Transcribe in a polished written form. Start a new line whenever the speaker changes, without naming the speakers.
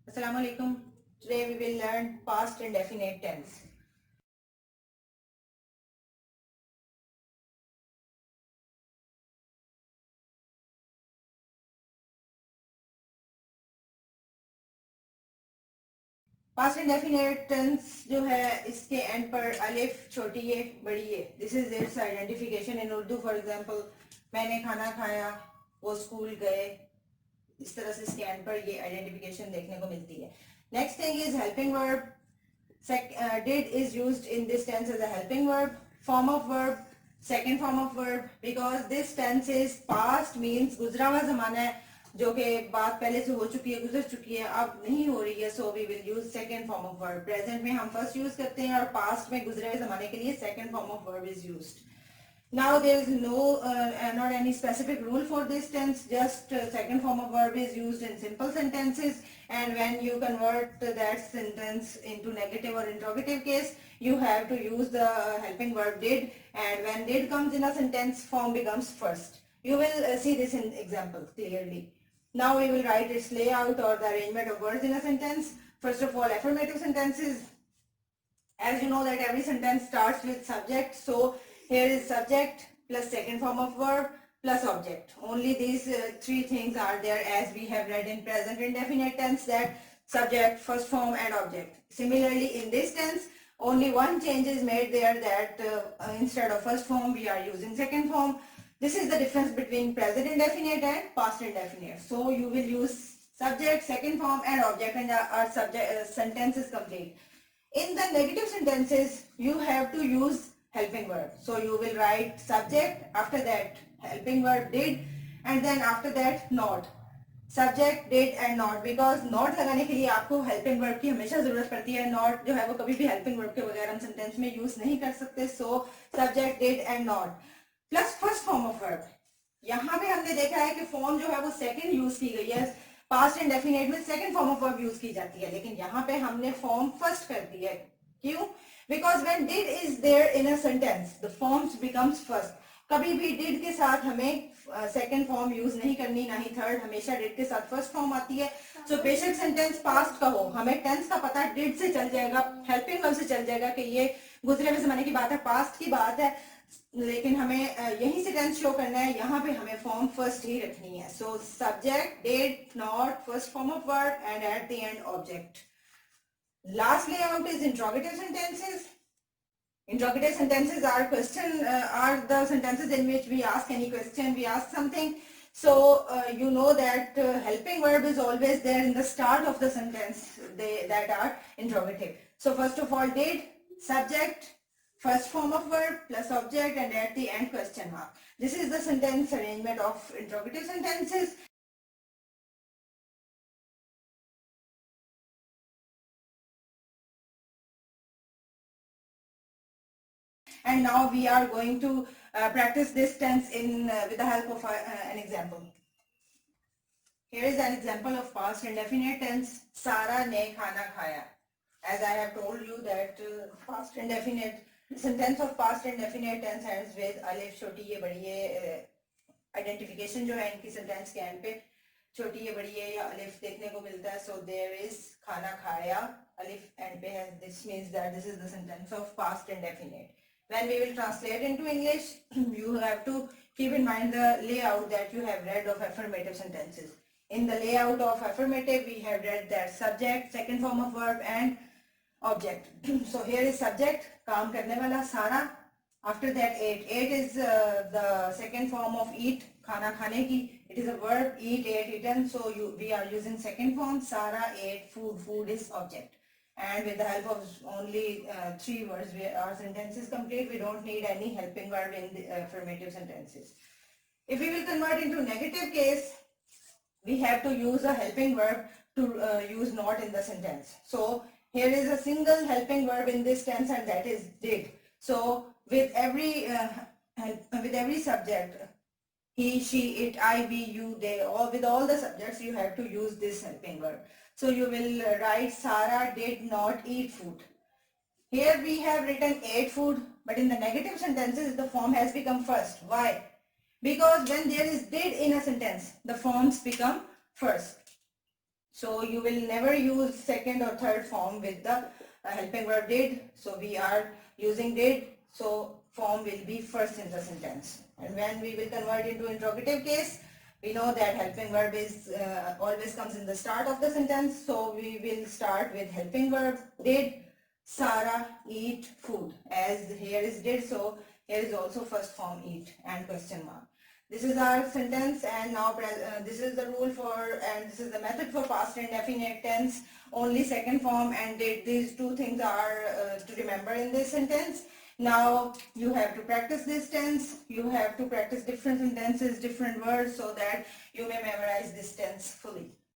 Assalamu alaikum. Today we will learn past indefinite tense. Past indefinite tense जो है इसके end पर अलिफ छोटी है बड़ी है. This is its identification in Urdu. For example, मैंने खाना खाया, वो स्कूल गए. इस तरह से इसके end पर ये identification देखने को मिलती है. Next thing is helping verb. Did is used in this tense as a helping verb. Form of verb, second form of verb, because this tense is past means गुजरा हुआ ज़माना है जो कि बात पहले से हो चुकी है, गुजर चुकी है, अब नहीं हो रही है. So we will use second form of verb. Present में हम first use करते हैं और past में गुजरे हुए ज़माने के लिए second form of verb is used. Now there is not any specific rule for this tense, just second form of verb is used in simple sentences, and when you convert that sentence into negative or interrogative case, you have to use the helping verb did, and when did comes in a sentence, form becomes first. You will see this in example clearly. Now we will write its layout or the arrangement of words in a sentence. First of all, affirmative sentences. As you know that every sentence starts with subject, so here is subject plus second form of verb plus object. Only these three things are there as we have read in present indefinite tense, that subject, first form and object. Similarly in this tense, only one change is made there, that instead of first form we are using second form. This is the difference between present indefinite and past indefinite. So you will use subject, second form and object, and our sentence is complete. In the negative sentences, you have to use helping verb. So you will write subject, after that helping verb did, and then after that not. Subject, did and not, because not लगाने के लिए आपको helping verb की हमेशा जरूरत पड़ती है. Not जो है वो कभी भी helping verb के बगैर हम sentence में use नहीं कर सकते. So subject, did and not. Plus first form of verb. यहाँ पे हमने देखा है कि form जो है वो second use की गई है. पास्ट इंडेफिनेट में second form of verb use की जाती है, लेकिन यहाँ पे हमने फॉर्म फर्स्ट कर दी है. क्यों? Because when did is there in a sentence the forms becomes first. कभी भी डिड के साथ हमें सेकंड फॉर्म यूज नहीं करनी, ना ही थर्ड. हमेशा डिड के साथ फर्स्ट फॉर्म आती है. सो बेशक सेंटेंस पास्ट का हो, हमें टेंस का पता डिड से चल जाएगा, हेल्पिंग वर्ब से चल जाएगा कि ये गुजरे हुए जमाने की बात है, पास्ट की बात है, लेकिन हमें यहीं से टेंस शो करना है. यहाँ पे हमें फॉर्म फर्स्ट ही रखनी है. So subject, did, not, first form of verb and at the end object. Last layout is interrogative sentences. Interrogative sentences are the sentences in which we ask any question, we ask something. So you know that helping verb is always there in the start of the sentence, that are interrogative. So first of all, did, subject, first form of verb plus object, and at the end question mark. This is the sentence arrangement of interrogative sentences. And now we are going to practice this tense with the help of an example. Here is an example of past indefinite tense. Sara ne khana khaya. As I have told you that past indefinite sentence of past indefinite tense ends with alif छोटी ये बड़ी ये. Identification जो है इनकी sentence के end पे छोटी ये बड़ी ये या alif देखने को मिलता है. So there is खाना खाया, alif end पे है. This means that this is the sentence of past indefinite. When we will translate into English, you have to keep in mind the layout that you have read of affirmative sentences. In the layout of affirmative, we have read that subject, second form of verb and object. So here is subject, काम करने वाला सारा. After that ate. Ate is the second form of eat, खाना खाने की. It is a verb, eat, ate, eaten. So we are using second form. Sara ate food. Food is object. And with the help of only three words, our sentence is complete. We don't need any helping verb in the affirmative sentences. If we will convert into negative case, we have to use a helping verb to use not in the sentence. So here is a single helping verb in this tense, and that is did. So with every subject, he, she, it, I, we, you, they, all, with all the subjects, you have to use this helping verb. So you will write Sara did not eat food. Here we have written ate food, but in the negative sentences, the form has become first. Why? Because when there is did in a sentence, the forms become first. So you will never use second or third form with the helping verb did. So we are using did. So form will be first in the sentence. And when we will convert into interrogative case, we know that helping verb is always comes in the start of the sentence. So we will start with helping verb did Sarah eat food. As here is did, so here is also first form eat and question mark. This is our sentence, and now this is the rule for, and this is the method for past indefinite tense. Only second form and did, these two things are to remember in this sentence. Now you have to practice this tense. You have to practice different sentences, different words, so that you may memorize this tense fully.